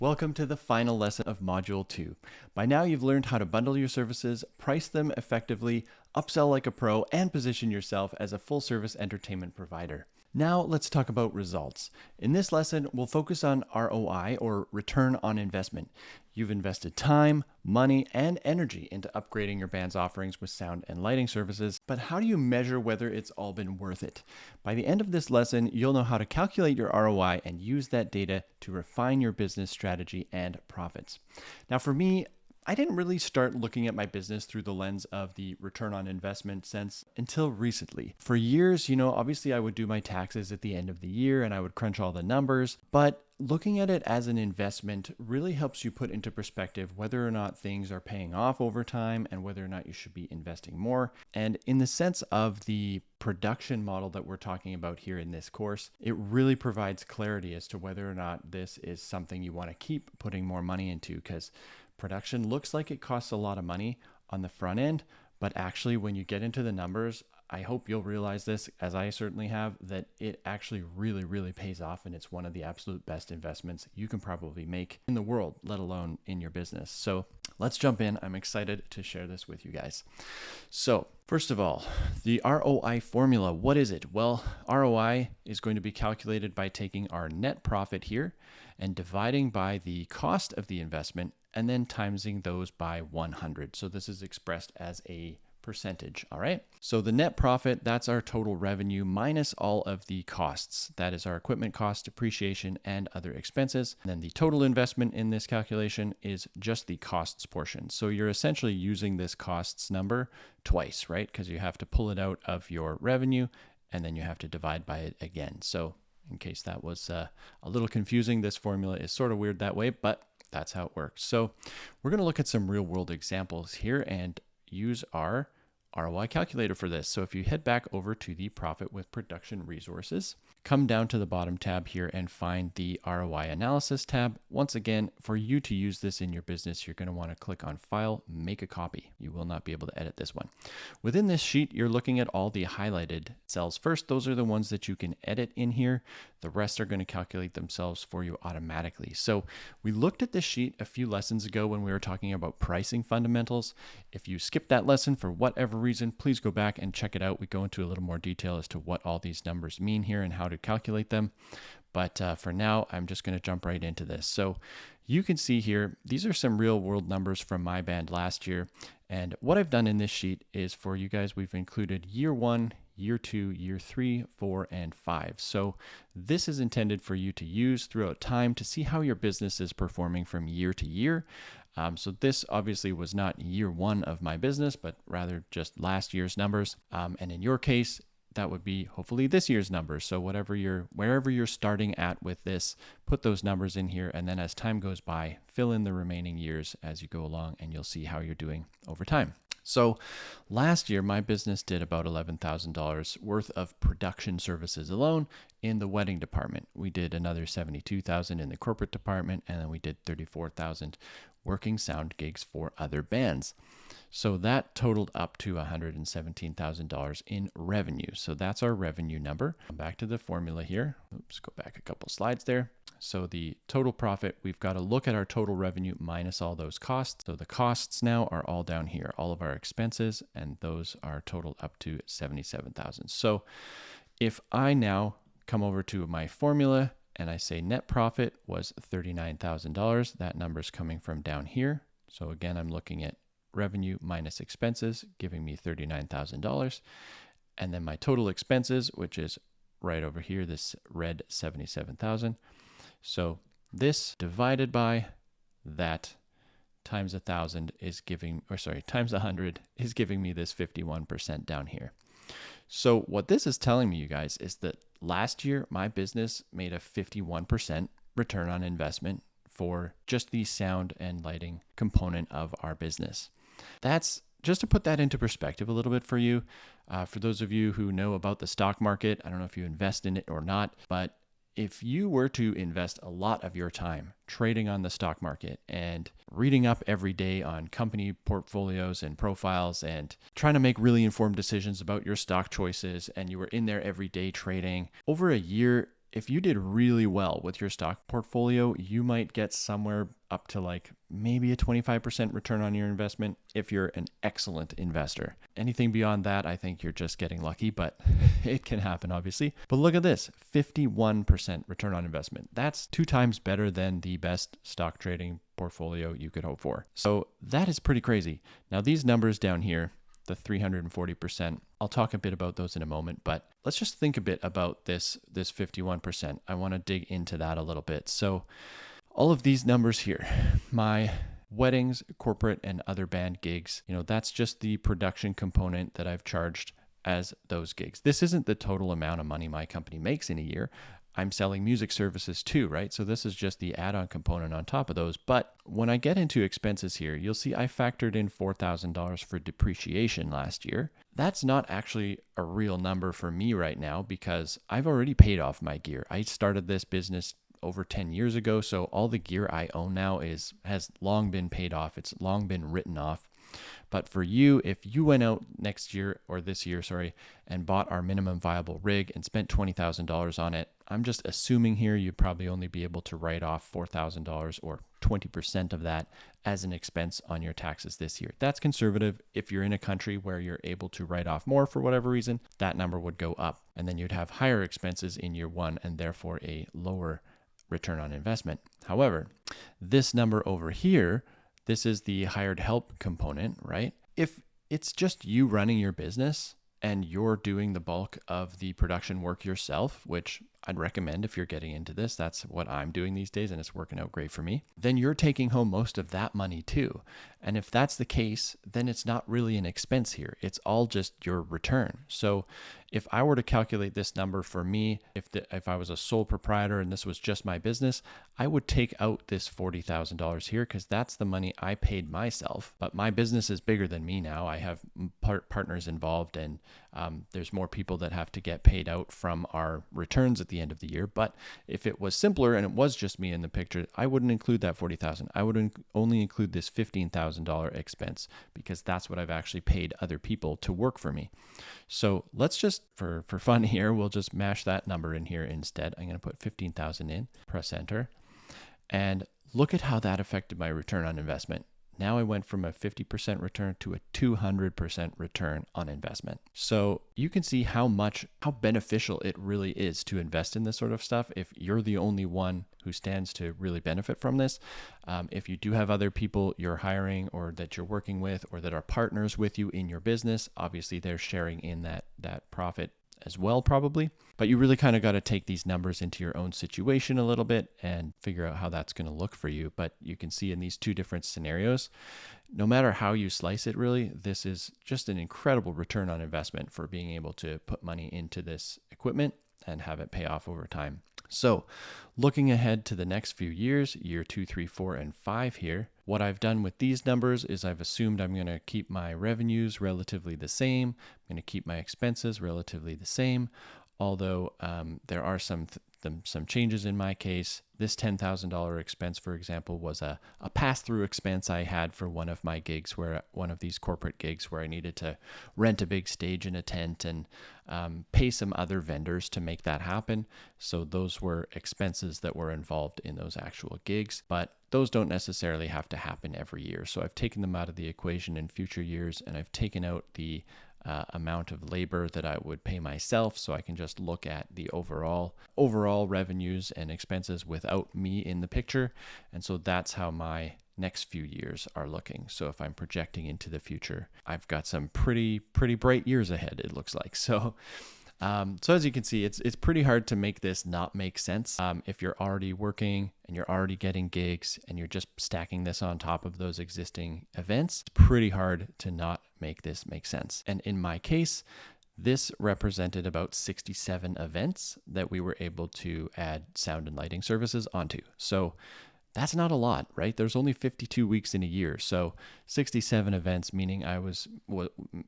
Welcome to the final lesson of Module 2. By now you've learned how to bundle your services, price them effectively, upsell like a pro, and position yourself as a full-service entertainment provider. Now let's talk about results. In this lesson, we'll focus on ROI, or return on investment. You've invested time, money, and energy into upgrading your band's offerings with sound and lighting services, but how do you measure whether it's all been worth it? By the end of this lesson, you'll know how to calculate your ROI and use that data to refine your business strategy and profits. Now for me, I didn't really start looking at my business through the lens of the return on investment sense until recently. For years, obviously I would do my taxes at the end of the year and I would crunch all the numbers, but looking at it as an investment really helps you put into perspective whether or not things are paying off over time and whether or not you should be investing more. And in the sense of the production model that we're talking about here in this course, it really provides clarity as to whether or not this is something you want to keep putting more money into, because production looks like it costs a lot of money on the front end, but actually when you get into the numbers, I hope you'll realize this, as I certainly have, that it actually really pays off, and it's one of the absolute best investments you can probably make in the world, let alone in your business. So let's jump in. I'm excited to share this with you guys. So first of all, the ROI formula, what is it? Well, ROI is going to be calculated by taking our net profit here and dividing by the cost of the investment and then timesing those by 100. So this is expressed as a percentage, all right? So the net profit, that's our total revenue minus all of the costs. That is our equipment cost, depreciation, and other expenses. And then the total investment in this calculation is just the costs portion. So you're essentially using this costs number twice, right? Because you have to pull it out of your revenue and then you have to divide by it again. So in case that was a little confusing, this formula is sort of weird that way, but that's how it works. So we're going to look at some real world examples here and use our ROI calculator for this. So if you head back over to the Profit with Production Resources, come down to the bottom tab here and find the ROI Analysis tab. Once again, for you to use this in your business, you're going to want to click on File, Make a Copy. You will not be able to edit this one. Within this sheet, you're looking at all the highlighted cells first. Those are the ones that you can edit in here. The rest are going to calculate themselves for you automatically. So we looked at this sheet a few lessons ago when we were talking about pricing fundamentals. If you skipped that lesson for whatever reason, please go back and check it out. We go into a little more detail as to what all these numbers mean here and how to calculate them. But for now, I'm just going to jump right into this. So you can see here, these are some real world numbers from my band last year. And what I've done in this sheet is for you guys, we've included year 1, year 2, year 3, 4, and 5. So this is intended for you to use throughout time to see how your business is performing from year to year. So this obviously was not year 1 of my business, but rather just last year's numbers. And in your case, that would be hopefully this year's numbers. So wherever you're starting at with this, put those numbers in here. And then as time goes by, fill in the remaining years as you go along and you'll see how you're doing over time. So last year, my business did about $11,000 worth of production services alone in the wedding department. We did another $72,000 in the corporate department, and then we did $34,000 working sound gigs for other bands. So that totaled up to $117,000 in revenue. So that's our revenue number. Back to the formula here. Oops, go back a couple slides there. So the total profit, we've got to look at our total revenue minus all those costs. So the costs now are all down here, all of our expenses, and those are totaled up to $77,000. So if I now come over to my formula and I say net profit was $39,000, that number's coming from down here. So again, I'm looking at revenue minus expenses, giving me $39,000. And then my total expenses, which is right over here, this red 77,000. So this divided by that times 1,000 is giving, times 100 is giving me this 51% down here. So what this is telling me, you guys, is that last year my business made a 51% return on investment for just the sound and lighting component of our business. That's just to put that into perspective a little bit for you. For those of you who know about the stock market, I don't know if you invest in it or not, but if you were to invest a lot of your time trading on the stock market and reading up every day on company portfolios and profiles and trying to make really informed decisions about your stock choices, and you were in there every day trading, over a year, if you did really well with your stock portfolio, you might get somewhere up to like maybe a 25% return on your investment if you're an excellent investor. Anything beyond that, I think you're just getting lucky, but it can happen obviously. But look at this, 51% return on investment. That's 2 times better than the best stock trading portfolio you could hope for. So that is pretty crazy. Now these numbers down here, the 340%, I'll talk a bit about those in a moment, but let's just think a bit about this 51%. I want to dig into that a little bit. So all of these numbers here, my weddings, corporate, and other band gigs, that's just the production component that I've charged as those gigs. This isn't the total amount of money my company makes in a year. I'm selling music services too, right? So this is just the add-on component on top of those. But when I get into expenses here, you'll see I factored in $4,000 for depreciation last year. That's not actually a real number for me right now because I've already paid off my gear. I started this business over 10 years ago, so all the gear I own now has long been paid off. It's long been written off. But for you, if you went out next year or this year, and bought our minimum viable rig and spent $20,000 on it, I'm just assuming here you'd probably only be able to write off $4,000 or 20% of that as an expense on your taxes this year. That's conservative. If you're in a country where you're able to write off more for whatever reason, that number would go up. And then you'd have higher expenses in year one and therefore a lower return on investment. However, this number over here, this is the hired help component, right? If it's just you running your business and you're doing the bulk of the production work yourself, which I'd recommend if you're getting into this, that's what I'm doing these days and it's working out great for me, then you're taking home most of that money too. And if that's the case, then it's not really an expense here. It's all just your return. So if I were to calculate this number for me, if I was a sole proprietor and this was just my business, I would take out this $40,000 here because that's the money I paid myself. But my business is bigger than me now. I have partners involved and there's more people that have to get paid out from our returns at the end of the year. But if it was simpler and it was just me in the picture, I wouldn't include that $40,000. I would only include this $15,000 expense because that's what I've actually paid other people to work for me. So let's just, for fun here, we'll just mash that number in here instead. I'm going to put 15,000 in, press enter, and look at how that affected my return on investment. Now I went from a 50% return to a 200% return on investment. So you can see how beneficial it really is to invest in this sort of stuff if you're the only one who stands to really benefit from this. If you do have other people you're hiring or that you're working with or that are partners with you in your business, obviously they're sharing in that profit as well probably. But you really kind of got to take these numbers into your own situation a little bit and figure out how that's going to look for you. But you can see in these two different scenarios, no matter how you slice it really, this is just an incredible return on investment for being able to put money into this equipment and have it pay off over time. So looking ahead to the next few years, year 2, 3, 4, and 5 here, what I've done with these numbers is I've assumed I'm going to keep my revenues relatively the same. I'm going to keep my expenses relatively the same, although there are some changes in my case. This $10,000 expense, for example, was a pass-through expense I had for one of my gigs, one of these corporate gigs where I needed to rent a big stage and a tent and pay some other vendors to make that happen. So those were expenses that were involved in those actual gigs, but those don't necessarily have to happen every year. So I've taken them out of the equation in future years, and I've taken out the amount of labor that I would pay myself, so I can just look at the overall revenues and expenses without me in the picture. And so that's how my next few years are looking. So if I'm projecting into the future, I've got some pretty bright years ahead, it looks like. So as you can see, it's pretty hard to make this not make sense. If you're already working and you're already getting gigs and you're just stacking this on top of those existing events, it's pretty hard to not make this make sense. And in my case, this represented about 67 events that we were able to add sound and lighting services onto. So that's not a lot, right? There's only 52 weeks in a year. So 67 events, meaning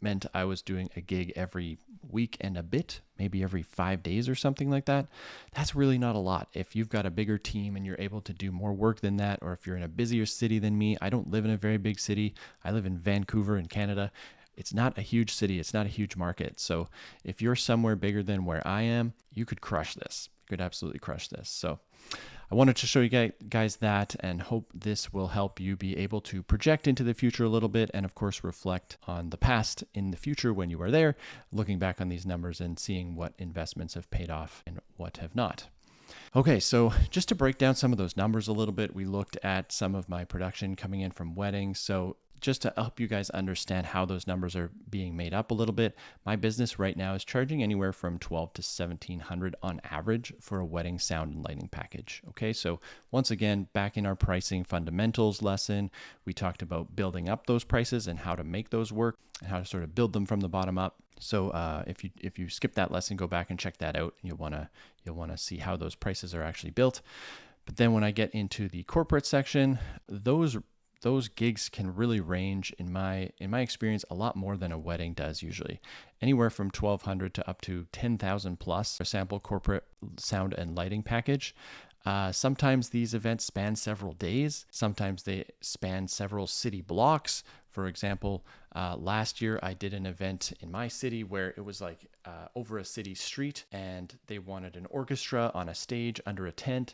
meant I was doing a gig every week and a bit, maybe every 5 days or something like that. That's really not a lot. If you've got a bigger team and you're able to do more work than that, or if you're in a busier city than me, I don't live in a very big city. I live in Vancouver in Canada. It's not a huge city. It's not a huge market. So if you're somewhere bigger than where I am, you could crush this. could absolutely crush this. So I wanted to show you guys that, and hope this will help you be able to project into the future a little bit, and of course reflect on the past in the future when you are there, looking back on these numbers and seeing what investments have paid off and what have not. Okay, so just to break down some of those numbers a little bit, we looked at some of my production coming in from weddings. So just to help you guys understand how those numbers are being made up a little bit, my business right now is charging anywhere from $1,200 to $1,700 on average for a wedding sound and lighting package. Okay, so once again, back in our pricing fundamentals lesson, we talked about building up those prices and how to make those work and how to sort of build them from the bottom up. So if you skip that lesson, go back and check that out. You'll wanna see how those prices are actually built. But then when I get into the corporate section, those gigs can really range, in my experience, a lot more than a wedding does usually. Anywhere from $1,200 to up to $10,000 plus for a sample corporate sound and lighting package. Sometimes these events span several days. Sometimes they span several city blocks. For example, last year I did an event in my city where it was like over a city street, and they wanted an orchestra on a stage under a tent.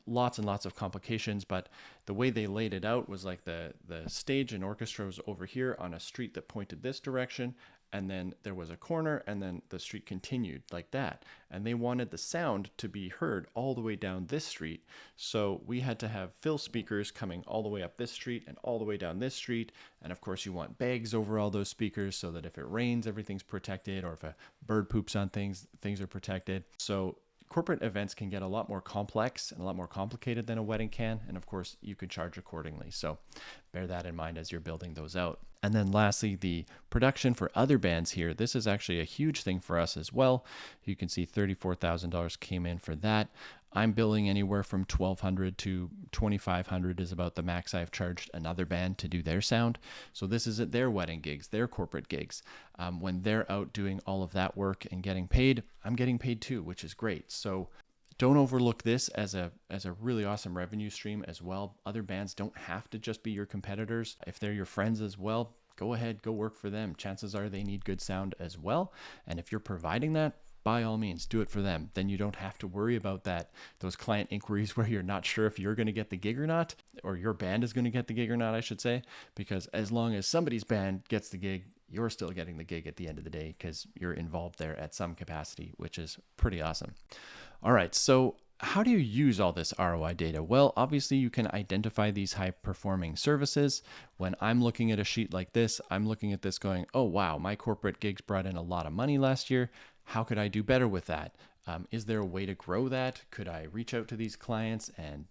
Lots and lots of complications, but the way they laid it out was like the stage and orchestra was over here on a street that pointed this direction, and then there was a corner, and then the street continued like that. And they wanted the sound to be heard all the way down this street. So we had to have fill speakers coming all the way up this street and all the way down this street. And of course you want bags over all those speakers so that if it rains, everything's protected, or if a bird poops on things are protected. So corporate events can get a lot more complex and a lot more complicated than a wedding can. And of course, you can charge accordingly. So bear that in mind as you're building those out. And then lastly, the production for other bands here. This is actually a huge thing for us as well. You can see $34,000 came in for that. I'm billing anywhere from $1,200 to $2,500 is about the max I've charged another band to do their sound. So this is at their wedding gigs, their corporate gigs. When they're out doing all of that work and getting paid, I'm getting paid too, which is great. So don't overlook this as a really awesome revenue stream as well. Other bands don't have to just be your competitors. If they're your friends as well, go ahead, go work for them. Chances are they need good sound as well. And if you're providing that, by all means, do it for them. Then you don't have to worry about those client inquiries where you're not sure if you're going to get the gig or not, or your band is going to get the gig or not, I should say, because as long as somebody's band gets the gig, you're still getting the gig at the end of the day because you're involved there at some capacity, which is pretty awesome. All right, so how do you use all this ROI data? Well, obviously you can identify these high performing services. When I'm looking at a sheet like this, I'm looking at this going, oh wow, my corporate gigs brought in a lot of money last year. How could I do better with that? Is there a way to grow that? Could I reach out to these clients and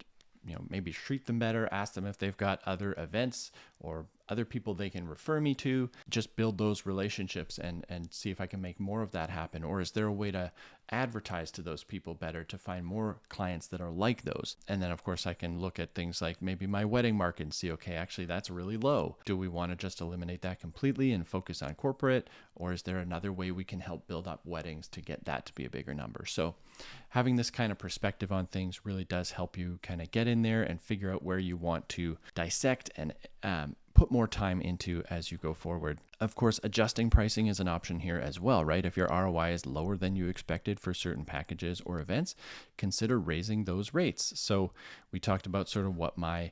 maybe treat them better, ask them if they've got other events or other people they can refer me to, just build those relationships and see if I can make more of that happen? Or is there a way to advertise to those people better to find more clients that are like those? And then of course I can look at things like maybe my wedding market and see, okay, actually that's really low. Do we want to just eliminate that completely and focus on corporate? Or is there another way we can help build up weddings to get that to be a bigger number? So having this kind of perspective on things really does help you kind of get in there and figure out where you want to dissect and put more time into as you go forward. Of course, adjusting pricing is an option here as well, right? If your ROI is lower than you expected for certain packages or events, consider raising those rates. So we talked about sort of what my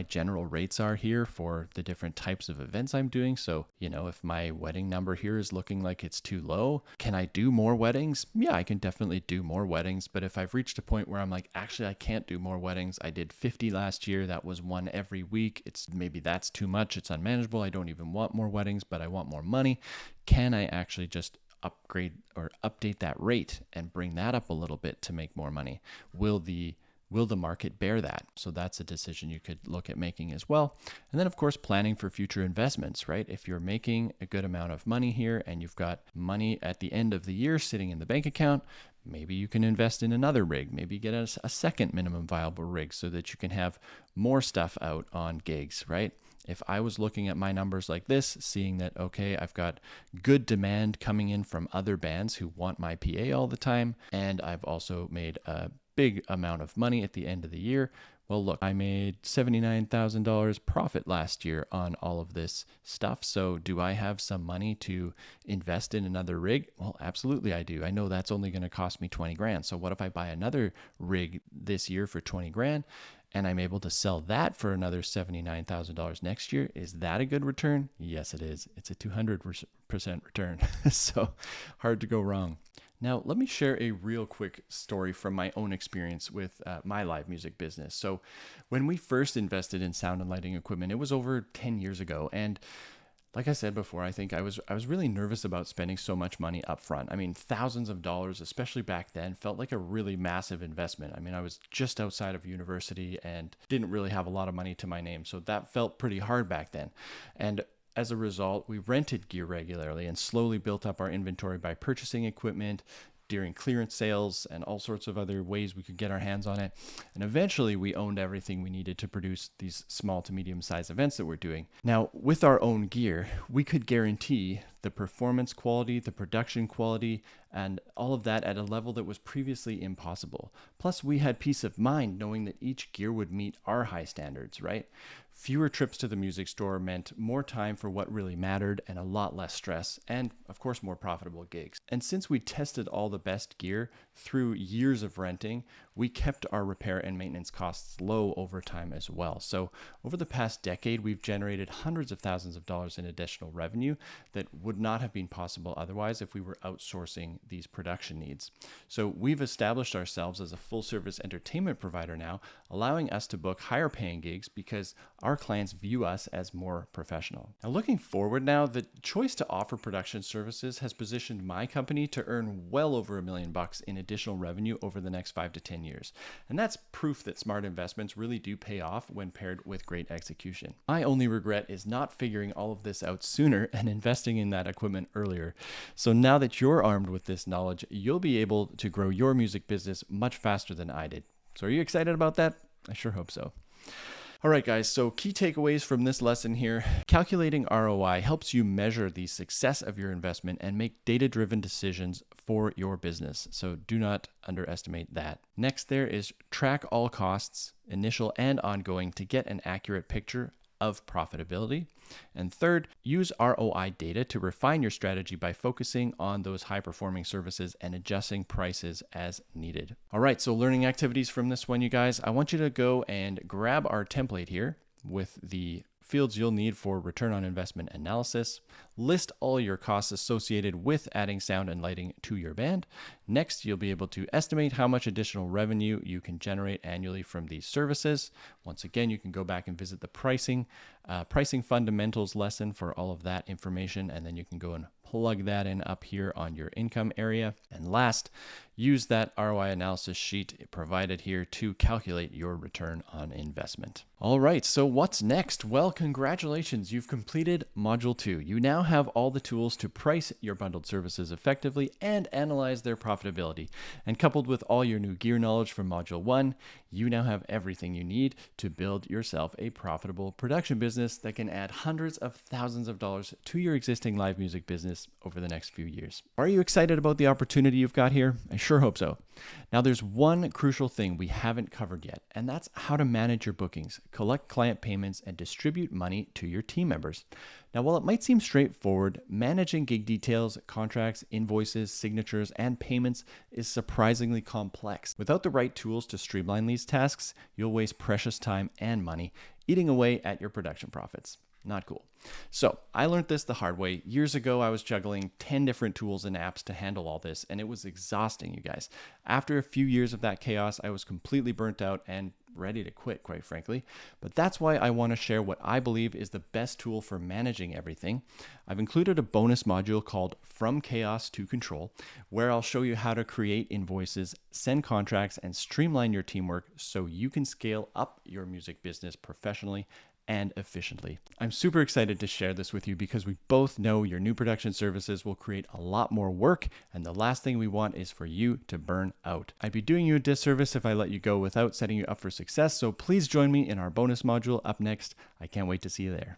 general rates are here for the different types of events I'm doing. So, if my wedding number here is looking like it's too low, can I do more weddings? Yeah, I can definitely do more weddings. But if I've reached a point where I'm like, actually, I can't do more weddings. I did 50 last year. That was one every week. Maybe that's too much. It's unmanageable. I don't even want more weddings, but I want more money. Can I actually just upgrade or update that rate and bring that up a little bit to make more money? Will the market bear that? So that's a decision you could look at making as well. And then of course, planning for future investments, right? If you're making a good amount of money here and you've got money at the end of the year sitting in the bank account, maybe you can invest in another rig, maybe get a second minimum viable rig so that you can have more stuff out on gigs, right? If I was looking at my numbers like this, seeing that, okay, I've got good demand coming in from other bands who want my PA all the time, and I've also made a big amount of money at the end of the year. Well, look, I made $79,000 profit last year on all of this stuff. So do I have some money to invest in another rig? Well, absolutely I do. I know that's only going to cost me 20 grand. So what if I buy another rig this year for 20 grand and I'm able to sell that for another $79,000 next year? Is that a good return? Yes, it is. It's a 200% return. So hard to go wrong. Now, let me share a real quick story from my own experience with my live music business. So when we first invested in sound and lighting equipment, it was over 10 years ago. And like I said before, I think I was really nervous about spending so much money up front. I mean, thousands of dollars, especially back then, felt like a really massive investment. I mean, I was just outside of university and didn't really have a lot of money to my name. So that felt pretty hard back then. And as a result, we rented gear regularly and slowly built up our inventory by purchasing equipment during clearance sales and all sorts of other ways we could get our hands on it. And eventually we owned everything we needed to produce these small to medium sized events that we're doing. Now, with our own gear, we could guarantee the performance quality, the production quality, and all of that at a level that was previously impossible. Plus, we had peace of mind knowing that each gear would meet our high standards, right? Fewer trips to the music store meant more time for what really mattered and a lot less stress, and of course, more profitable gigs. And since we tested all the best gear through years of renting, we kept our repair and maintenance costs low over time as well. So over the past decade, we've generated hundreds of thousands of dollars in additional revenue that would not have been possible otherwise if we were outsourcing these production needs. So we've established ourselves as a full service entertainment provider now, allowing us to book higher paying gigs because our clients view us as more professional. Now, looking forward now, the choice to offer production services has positioned my company to earn well over $1 million in additional revenue over the next 5 to 10 years. And that's proof that smart investments really do pay off when paired with great execution. My only regret is not figuring all of this out sooner and investing in that equipment earlier. So now that you're armed with this knowledge, you'll be able to grow your music business much faster than I did. So are you excited about that? I sure hope so. All right, guys, so key takeaways from this lesson here. Calculating ROI helps you measure the success of your investment and make data-driven decisions for your business. So do not underestimate that. Next, there is track all costs, initial and ongoing, to get an accurate picture of profitability. And third, use ROI data to refine your strategy by focusing on those high-performing services and adjusting prices as needed. All right, so learning activities from this one, you guys. I want you to go and grab our template here with the fields you'll need for return on investment analysis. List all your costs associated with adding sound and lighting to your band. Next, you'll be able to estimate how much additional revenue you can generate annually from these services. Once again, you can go back and visit the pricing fundamentals lesson for all of that information, and then you can go and plug that in up here on your income area. And last, use that ROI analysis sheet provided here to calculate your return on investment. All right, so what's next? Well, congratulations, you've completed Module 2. You now have all the tools to price your bundled services effectively and analyze their profitability. And coupled with all your new gear knowledge from Module 1, you now have everything you need to build yourself a profitable production business that can add hundreds of thousands of dollars to your existing live music business over the next few years. Are you excited about the opportunity you've got here? I sure hope so. Now, there's one crucial thing we haven't covered yet, and that's how to manage your bookings, collect client payments, and distribute money to your team members. Now, while it might seem straightforward, managing gig details, contracts, invoices, signatures, and payments is surprisingly complex. Without the right tools to streamline these tasks, you'll waste precious time and money, eating away at your production profits. Not cool. So I learned this the hard way. Years ago, I was juggling 10 different tools and apps to handle all this, and it was exhausting, you guys. After a few years of that chaos, I was completely burnt out and ready to quit, quite frankly. But that's why I want to share what I believe is the best tool for managing everything. I've included a bonus module called From Chaos to Control, where I'll show you how to create invoices, send contracts, and streamline your teamwork so you can scale up your music business professionally and efficiently. I'm super excited to share this with you because we both know your new production services will create a lot more work, and the last thing we want is for you to burn out. I'd be doing you a disservice if I let you go without setting you up for success, so please join me in our bonus module up next. I can't wait to see you there.